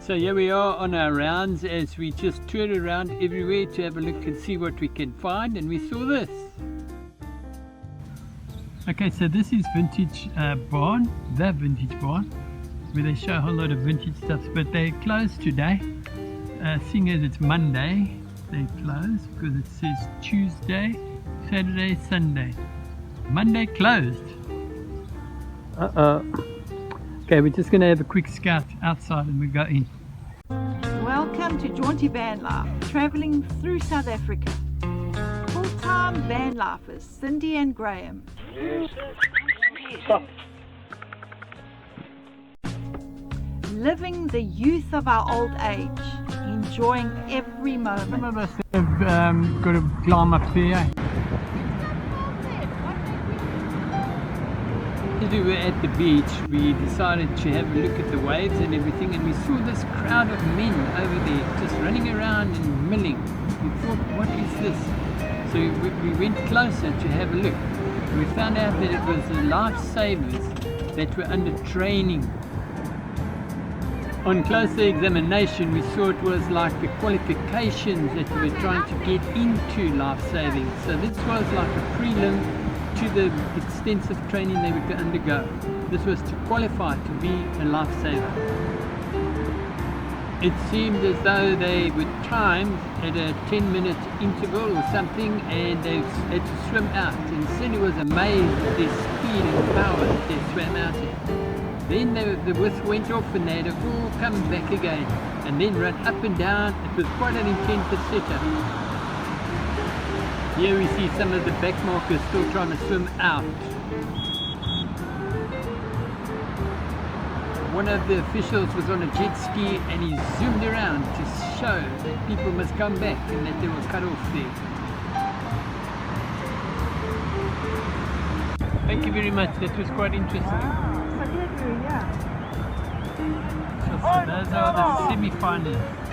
So here we are on our rounds as we just toured around everywhere to have a look and see what we can find, and we saw this. Okay, so this is Vintage Barn, the Vintage Barn, where they show a whole lot of vintage stuff, but they're closed today. Seeing as it's Monday, they close because it says Tuesday, Saturday, Sunday. Monday closed. Okay, we're just going to have a quick scout outside and we go in. Welcome to Jaunti Van Life, travelling through South Africa. Full-time van lifers, Cindy and Graham. Stop. Living the youth of our old age, enjoying every moment. Some of us have got to climb up there. As we were at the beach, we decided to have a look at the waves and everything, and we saw this crowd of men over there just running around and milling. We thought, what is this? So we went closer to have a look. We found out that it was the Lifesavers that were under training. On closer examination, we saw it was like the qualifications that we were trying to get into lifesaving. So this was like a prelim to the extensive training they would undergo. This was to qualify to be a lifesaver. It seemed as though they were timed at a 10-minute interval or something, and they had to swim out, and Cindy was amazed at their speed and power that they swam out at. Then the whistle went off and they had to all come back again and then run up and down. It was quite an intensive setup. Here we see some of the backmarkers still trying to swim out. One of the officials was on a jet ski and he zoomed around to show that people must come back and that they were cut off there. Thank you very much, that was quite interesting. So those are the semi-finalists.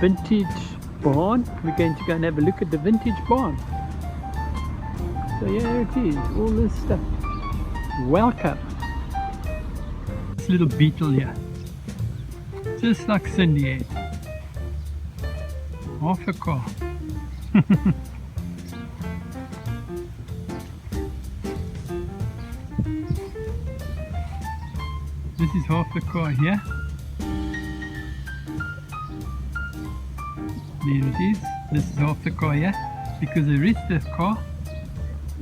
Vintage barn. We're going to go and have a look at the vintage barn. So here it is, all this stuff. Welcome. This little beetle here, just like Cindy had. Half a car. This is half the car here. There it is. This is half the car here, because the rest of the car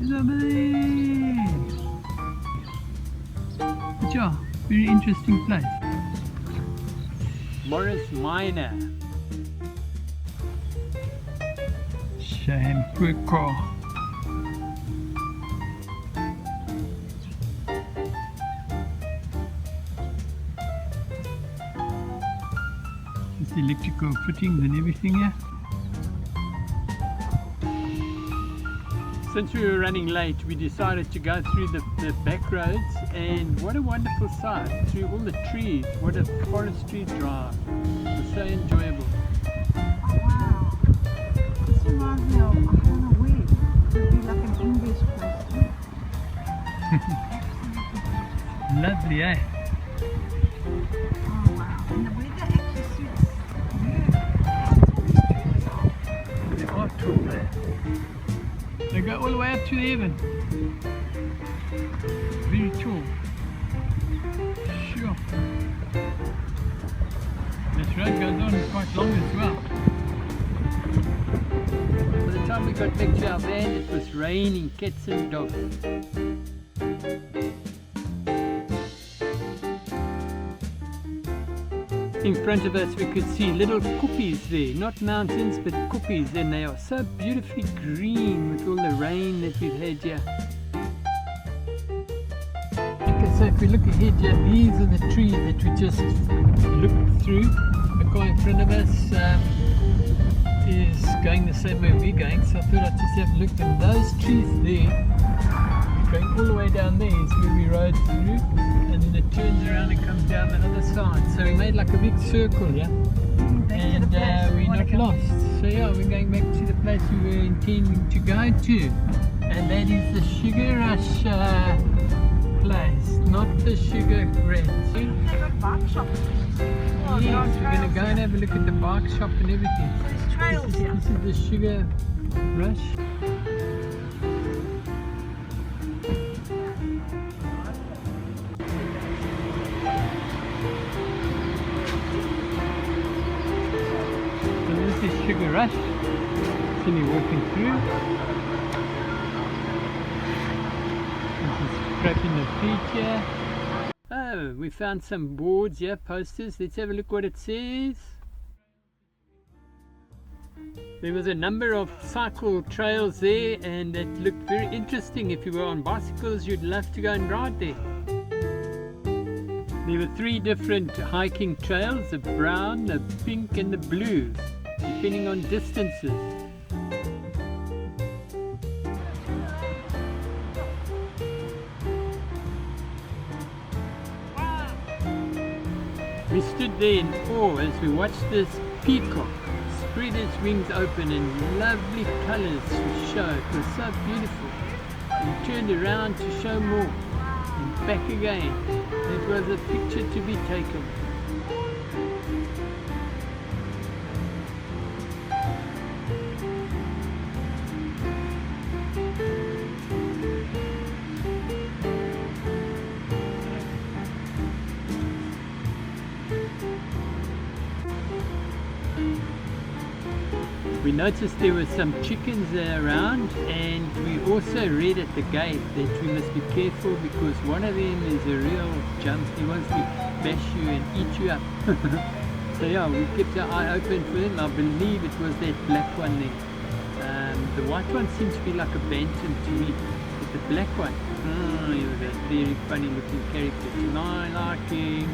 is over there. But yeah, very interesting place. Morris Minor. Shampoo car. Just electrical fittings and everything here. Since we were running late, we decided to go through the back roads, and what a wonderful sight through all the trees. What a forestry drive. It was so enjoyable. Wow. This reminds me of, I don't know where, it would be like an English place. Lovely, eh? Oh wow, and the weather actually suits. They are tall there. They go all the way up to heaven. Very tall. Sure. This road goes on quite long as well. By the time we got back to our van, it was raining cats and dogs. In front of us we could see little koppies there, not mountains but koppies, and they are so beautifully green with all the rain that we've had here. Okay, so if we look ahead here, these are the trees that we just looked through. The car in front of us is going the same way we're going, so I thought I'd just have a look. And those trees there, going all the way down there, is where we rode through, and then it turns around and comes down the other side. So we made like a big circle, yeah? And we're not lost. So yeah, we're going back to the place we were intending to go to, and that is the Sugar Rush place, not the Sugar Red. See? Yes, we're going to go and have a look at the bike shop and everything. There's trails here. This is the Sugar Rush. So this is Sugar Rush. See me walking through. This is scraping the feet here. Oh, we found some boards here, posters. Let's have a look what it says. There was a number of cycle trails there, and it looked very interesting. If you were on bicycles, you'd love to go and ride there. There were 3 different hiking trails, the brown, the pink and the blue, depending on distances. We stood there in awe as we watched this peacock spread its wings open and lovely colours show. It was so beautiful. And turned around to show more and back again. It was a picture to be taken. We noticed there were some chickens around, and we also read at the gate that we must be careful because one of them is a real jump. He wants to bash you and eat you up. So yeah, we kept our eye open for him. I believe it was that black one there. The white one seems to be like a bantam to me, but the black one, oh, he was a very funny looking character to my liking.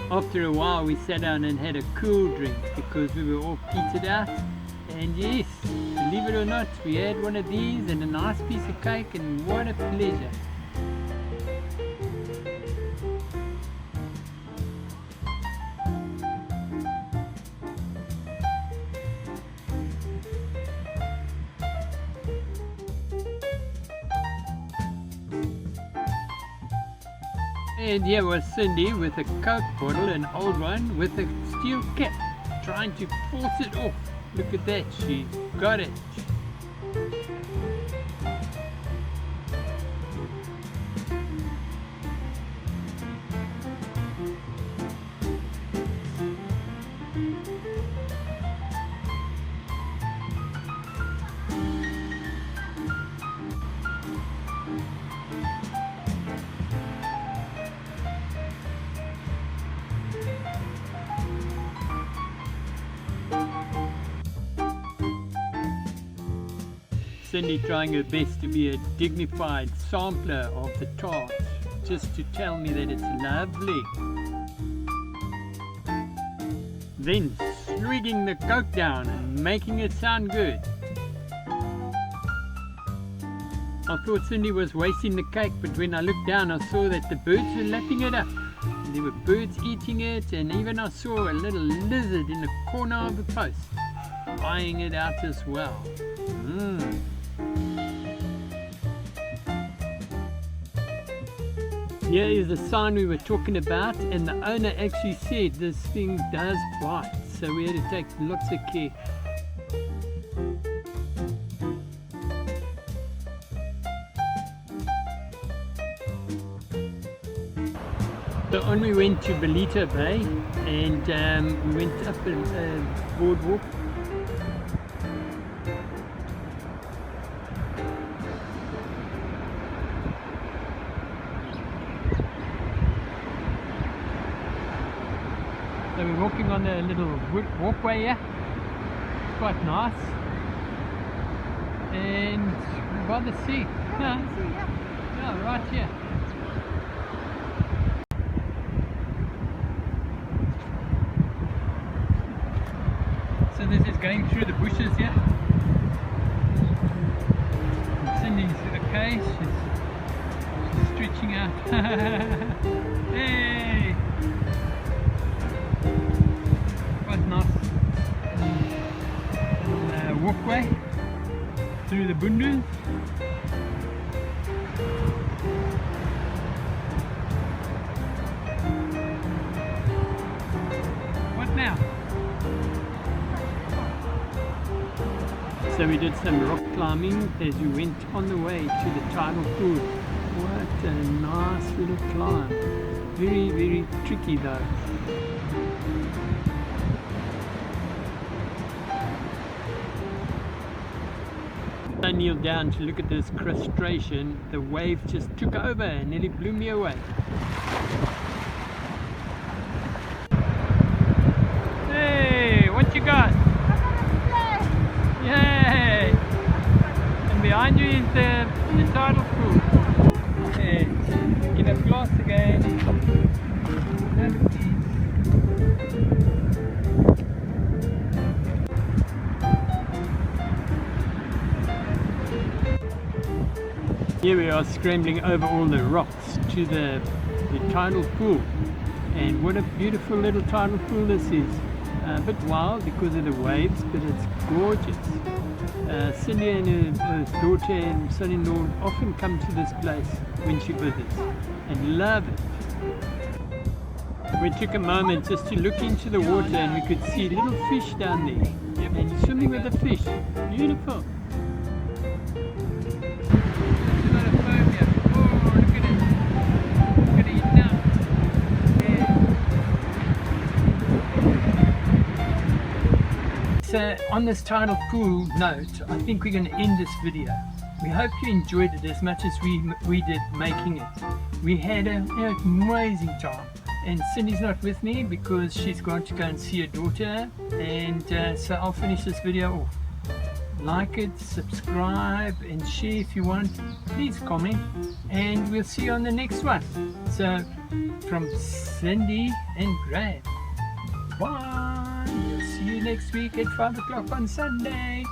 After a while we sat down and had a cool drink because we were all petered out, and yes, believe it or not, we had one of these and a nice piece of cake, and what a pleasure. And here was Cindy with a Coke bottle, an old one, with a steel cap, trying to force it off. Look at that, she got it. Cindy trying her best to be a dignified sampler of the tart, just to tell me that it's lovely. Then swigging the Coke down and making it sound good. I thought Cindy was wasting the cake, but when I looked down I saw that the birds were lapping it up. And there were birds eating it, and even I saw a little lizard in the corner of the post, eyeing it out as well. Here is the sign we were talking about, and the owner actually said this thing does bite, so we had to take lots of care. So on we went to BallitoBay, and we went up a boardwalk. So we're walking on a little walkway here, it's quite nice, and we're by the sea. Yeah, right here. going through the bushes here. And Cindy's okay, she's stretching out. Hey! Quite nice walkway through the bundus. What now? So we did some rock climbing as we went on the way to the tidal pool. What a nice little climb. Very, very tricky though. I kneeled down to look at this crustration. The wave just took over and nearly blew me away. Hey, what you got? Yay! And behind you is the tidal pool. Okay, get up glass again. Here we are scrambling over all the rocks to the tidal pool, and what a beautiful little tidal pool this is. A bit wild because of the waves, but it's gorgeous. Cindy and her daughter and son-in-law often come to this place when she visits and love it. We took a moment just to look into the water and we could see little fish down there and swimming with the fish. Beautiful. So on this tidal pool note, I think we're going to end this video. We hope you enjoyed it as much as we did making it. We had an amazing time, and Cindy's not with me because she's going to go and see her daughter, and so I'll finish this video off. Like it, subscribe and share if you want. Please comment, and we'll see you on the next one. So from Cindy and Graham, bye. See you next week at 5 o'clock on Sunday.